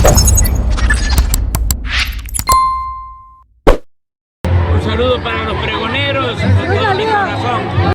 Un saludo para los pregoneros con todo mi corazón.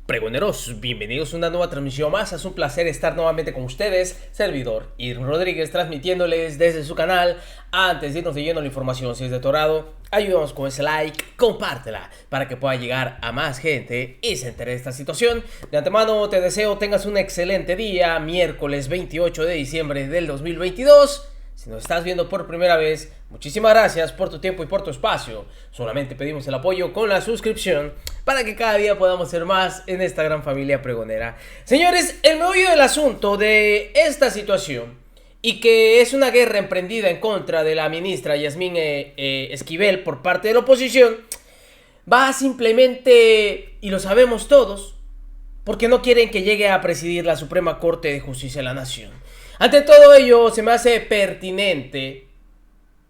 Pregoneros, bienvenidos a una nueva transmisión más. Es un placer estar nuevamente con ustedes, servidor Irvin Rodríguez, transmitiéndoles desde su canal. Antes de irnos de lleno a la información, si es de tu agrado, ayúdanos con ese like, compártela para que pueda llegar a más gente y se entere de esta situación. De antemano te deseo tengas un excelente día, miércoles 28 de diciembre del 2022. Si nos estás viendo por primera vez, muchísimas gracias por tu tiempo y por tu espacio. Solamente pedimos el apoyo con la suscripción para que cada día podamos ser más en esta gran familia pregonera. Señores, el meollo del asunto de esta situación, y que es una guerra emprendida en contra de la ministra Yasmín Esquivel por parte de la oposición, va simplemente, y lo sabemos todos, porque no quieren que llegue a presidir la Suprema Corte de Justicia de la Nación. Ante todo ello, se me hace pertinente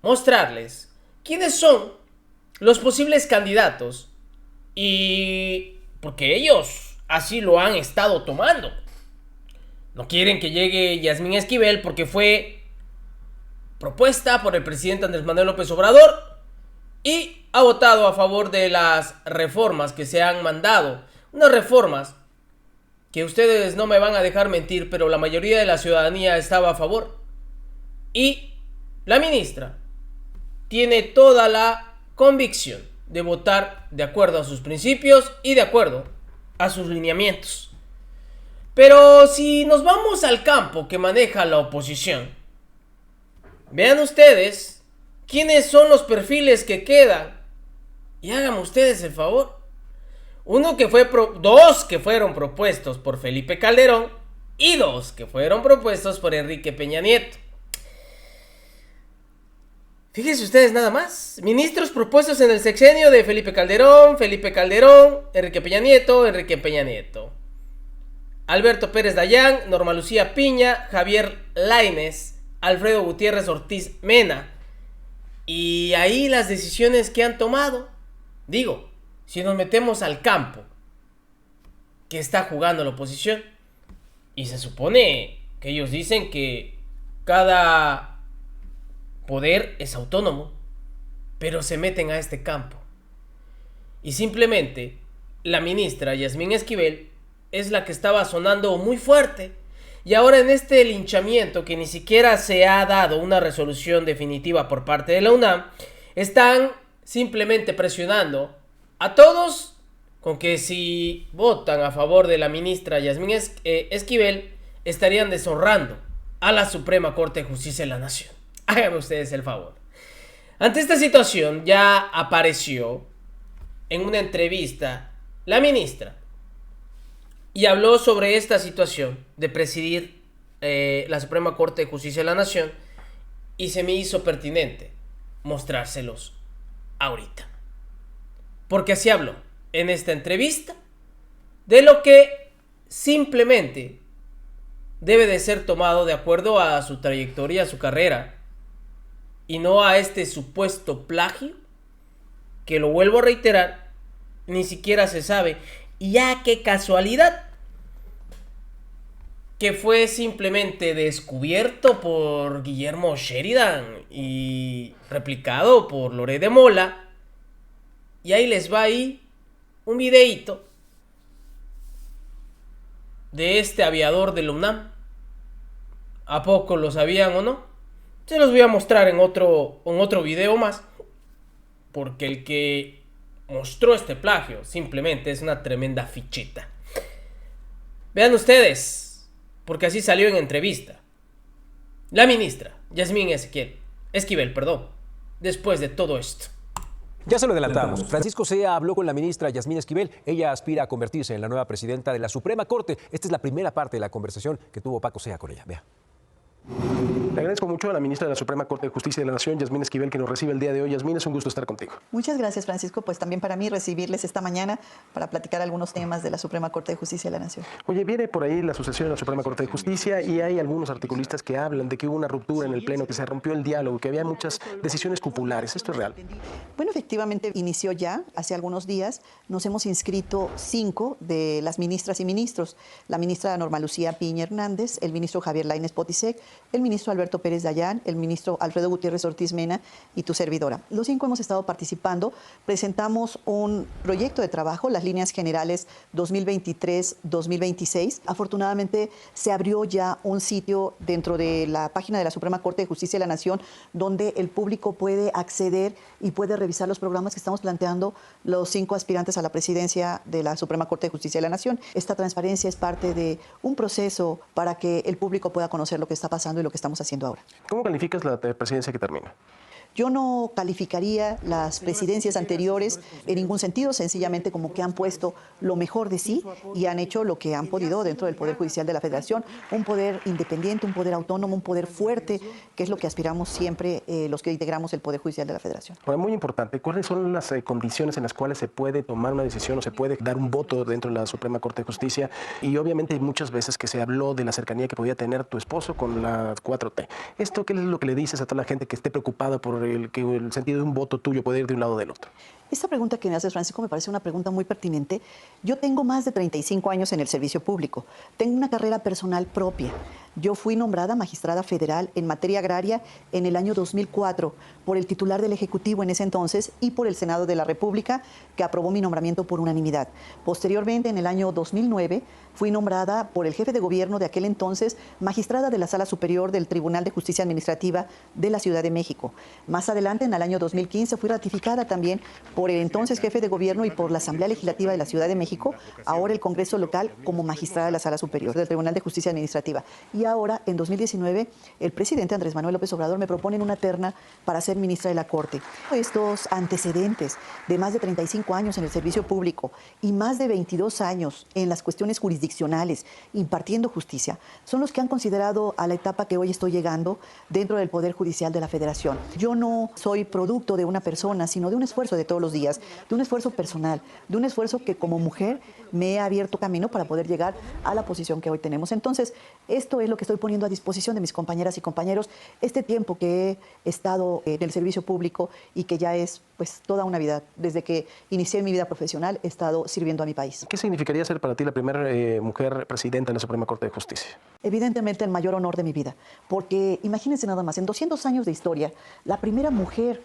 mostrarles quiénes son los posibles candidatos, y porque ellos así lo han estado tomando. No quieren que llegue Yasmín Esquivel porque fue propuesta por el presidente Andrés Manuel López Obrador y ha votado a favor de las reformas que se han mandado. Unas reformas que ustedes no me van a dejar mentir, pero la mayoría de la ciudadanía estaba a favor. Y la ministra tiene toda la convicción de votar de acuerdo a sus principios y de acuerdo a sus lineamientos. Pero si nos vamos al campo que maneja la oposición, vean ustedes quiénes son los perfiles que quedan y háganme ustedes el favor. Dos que fueron propuestos por Felipe Calderón y dos que fueron propuestos por Enrique Peña Nieto. Fíjense ustedes nada más. Ministros propuestos en el sexenio de Felipe Calderón, Enrique Peña Nieto. Alberto Pérez Dayán, Norma Lucía Piña, Javier Lainez, Alfredo Gutiérrez Ortiz Mena. Y ahí las decisiones que han tomado. Digo, si nos metemos al campo que está jugando la oposición, y se supone que ellos dicen que cada poder es autónomo, pero se meten a este campo. Y simplemente la ministra Yasmín Esquivel es la que estaba sonando muy fuerte. Y ahora en este linchamiento, que ni siquiera se ha dado una resolución definitiva por parte de la UNAM, están simplemente presionando a todos con que si votan a favor de la ministra Yasmín Esquivel, estarían deshonrando a la Suprema Corte de Justicia de la Nación. Háganme ustedes el favor. Ante esta situación ya apareció en una entrevista la ministra y habló sobre esta situación de presidir la Suprema Corte de Justicia de la Nación, y se me hizo pertinente mostrárselos ahorita. Porque así habló en esta entrevista de lo que simplemente debe de ser tomado de acuerdo a su trayectoria, a su carrera, y no a este supuesto plagio que, lo vuelvo a reiterar, ni siquiera se sabe. Y ya qué casualidad que fue simplemente descubierto por Guillermo Sheridan y replicado por Loret de Mola. Y ahí les va ahí un videíto de este aviador de la UNAM. ¿A poco lo sabían o no? Se los voy a mostrar en otro video más, porque el que mostró este plagio simplemente es una tremenda fichita. Vean ustedes, porque así salió en entrevista la ministra Yasmín Esquivel, después de todo esto. Ya se lo adelantamos. Francisco Sea habló con la ministra Yasmín Esquivel. Ella aspira a convertirse en la nueva presidenta de la Suprema Corte. Esta es la primera parte de la conversación que tuvo Paco Sea con ella. Vea. Le agradezco mucho a la ministra de la Suprema Corte de Justicia de la Nación, Yasmín Esquivel, que nos recibe el día de hoy. Yasmín, es un gusto estar contigo. Muchas gracias, Francisco. Pues también para mí recibirles esta mañana para platicar algunos temas de la Suprema Corte de Justicia de la Nación. Oye, viene por ahí la sucesión de la Suprema Corte de Justicia y hay algunos articulistas que hablan de que hubo una ruptura en el Pleno, que se rompió el diálogo, que había muchas decisiones cupulares. ¿Esto es real? Bueno, efectivamente inició ya hace algunos días. Nos hemos inscrito 5 de las ministras y ministros. La ministra Norma Lucía Piña Hernández, el ministro Javier Lainez Potisek, el ministro Alberto Pérez Dayán, el ministro Alfredo Gutiérrez Ortiz Mena y tu servidora. Los 5 hemos estado participando. Presentamos un proyecto de trabajo, las líneas generales 2023-2026. Afortunadamente se abrió ya un sitio dentro de la página de la Suprema Corte de Justicia de la Nación donde el público puede acceder y puede revisar los programas que estamos planteando los 5 aspirantes a la presidencia de la Suprema Corte de Justicia de la Nación. Esta transparencia es parte de un proceso para que el público pueda conocer lo que está pasando y lo que estamos haciendo ahora. ¿Cómo calificas la presidencia que termina? Yo no calificaría las presidencias anteriores en ningún sentido, sencillamente como que han puesto lo mejor de sí y han hecho lo que han podido dentro del Poder Judicial de la Federación, un poder independiente, un poder autónomo, un poder fuerte, que es lo que aspiramos siempre los que integramos el Poder Judicial de la Federación. Bueno, muy importante, ¿cuáles son las condiciones en las cuales se puede tomar una decisión o se puede dar un voto dentro de la Suprema Corte de Justicia? Y obviamente hay muchas veces que se habló de la cercanía que podía tener tu esposo con la 4T. ¿Esto qué es lo que le dices a toda la gente que esté preocupada por el sentido de un voto tuyo puede ir de un lado o del otro? Esta pregunta que me haces, Francisco, me parece una pregunta muy pertinente. Yo tengo más de 35 años en el servicio público. Tengo una carrera personal propia. Yo fui nombrada magistrada federal en materia agraria en el año 2004 por el titular del Ejecutivo en ese entonces y por el Senado de la República, que aprobó mi nombramiento por unanimidad. Posteriormente, en el año 2009, fui nombrada por el jefe de gobierno de aquel entonces magistrada de la Sala Superior del Tribunal de Justicia Administrativa de la Ciudad de México. Más adelante, en el año 2015, fui ratificada también por el entonces jefe de gobierno y por la Asamblea Legislativa de la Ciudad de México, ahora el Congreso local, como magistrada de la Sala Superior del Tribunal de Justicia Administrativa. Y ahora, en 2019, el presidente Andrés Manuel López Obrador me propone en una terna para ser ministra de la Corte. Estos antecedentes de más de 35 años en el servicio público y más de 22 años en las cuestiones jurisdiccionales, impartiendo justicia, son los que han considerado a la etapa que hoy estoy llegando dentro del Poder Judicial de la Federación. Yo no soy producto de una persona, sino de un esfuerzo de todos los días, de un esfuerzo personal, de un esfuerzo que como mujer me he abierto camino para poder llegar a la posición que hoy tenemos. Entonces, esto es lo que estoy poniendo a disposición de mis compañeras y compañeros, este tiempo que he estado en el servicio público y que ya es pues toda una vida. Desde que inicié mi vida profesional he estado sirviendo a mi país. ¿Qué significaría ser para ti la primera mujer presidenta de la Suprema Corte de Justicia? Evidentemente el mayor honor de mi vida, porque imagínense nada más, en 200 años de historia, la primera mujer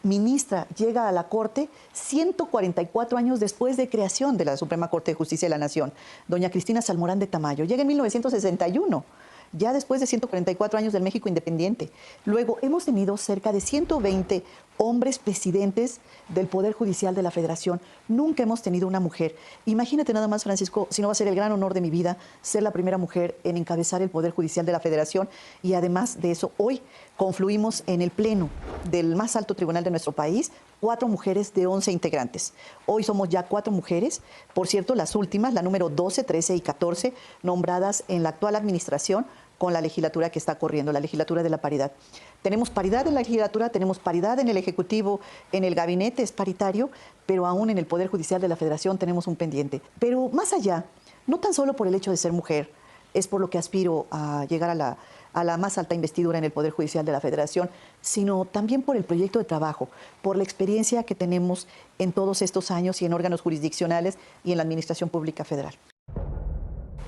ministra llega a la Corte 144 años después de creación de la Suprema Corte de Justicia de la Nación. Doña Cristina Salmorán de Tamayo llega en 1961. Ya después de 144 años del México independiente. Luego hemos tenido cerca de 120 hombres presidentes del Poder Judicial de la Federación. Nunca hemos tenido una mujer. Imagínate nada más, Francisco, si no va a ser el gran honor de mi vida ser la primera mujer en encabezar el Poder Judicial de la Federación. Y además de eso, hoy confluimos en el Pleno del más alto tribunal de nuestro país 4 mujeres de 11 integrantes. Hoy somos ya 4 mujeres, por cierto, las últimas, la número 12, 13 y 14, nombradas en la actual administración con la legislatura que está corriendo, la legislatura de la paridad. Tenemos paridad en la legislatura, tenemos paridad en el Ejecutivo, en el gabinete es paritario, pero aún en el Poder Judicial de la Federación tenemos un pendiente. Pero más allá, no tan solo por el hecho de ser mujer, es por lo que aspiro a llegar a la más alta investidura en el Poder Judicial de la Federación, sino también por el proyecto de trabajo, por la experiencia que tenemos en todos estos años y en órganos jurisdiccionales y en la Administración Pública Federal.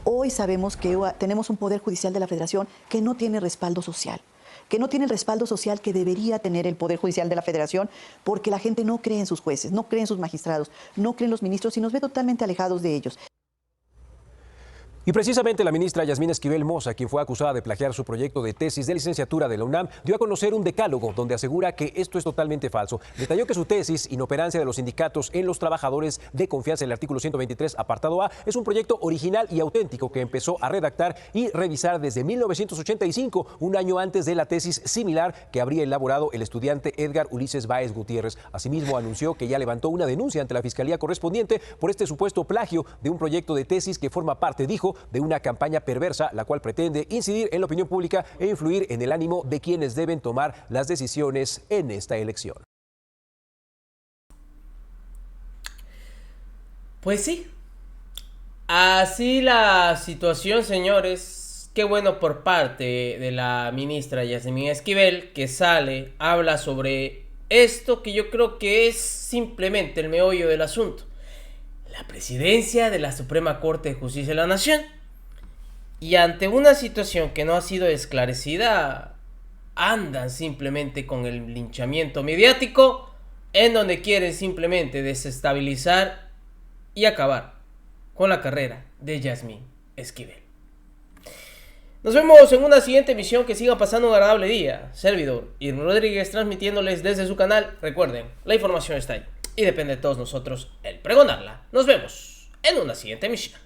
Hoy sabemos que tenemos un Poder Judicial de la Federación que no tiene respaldo social, que no tiene el respaldo social que debería tener el Poder Judicial de la Federación, porque la gente no cree en sus jueces, no cree en sus magistrados, no cree en los ministros y nos ve totalmente alejados de ellos. Y precisamente la ministra Yasmín Esquivel Moza, quien fue acusada de plagiar su proyecto de tesis de licenciatura de la UNAM, dio a conocer un decálogo donde asegura que esto es totalmente falso. Detalló que su tesis, Inoperancia de los sindicatos en los trabajadores de confianza, el artículo 123, apartado A, es un proyecto original y auténtico que empezó a redactar y revisar desde 1985, un año antes de la tesis similar que habría elaborado el estudiante Edgar Ulises Báez Gutiérrez. Asimismo, anunció que ya levantó una denuncia ante la Fiscalía correspondiente por este supuesto plagio de un proyecto de tesis que forma parte, dijo, de una campaña perversa, la cual pretende incidir en la opinión pública e influir en el ánimo de quienes deben tomar las decisiones en esta elección. Pues sí, así la situación, señores. Qué bueno por parte de la ministra Yasmín Esquivel, que sale, habla sobre esto que yo creo que es simplemente el meollo del asunto. La presidencia de la Suprema Corte de Justicia de la Nación. Y ante una situación que no ha sido esclarecida, andan simplemente con el linchamiento mediático, en donde quieren simplemente desestabilizar y acabar con la carrera de Yasmín Esquivel. Nos vemos en una siguiente emisión. Que sigan pasando un agradable día. Servidor Irving Rodríguez, transmitiéndoles desde su canal. Recuerden, la información está ahí y depende de todos nosotros el pregonarla. Nos vemos en una siguiente emisión.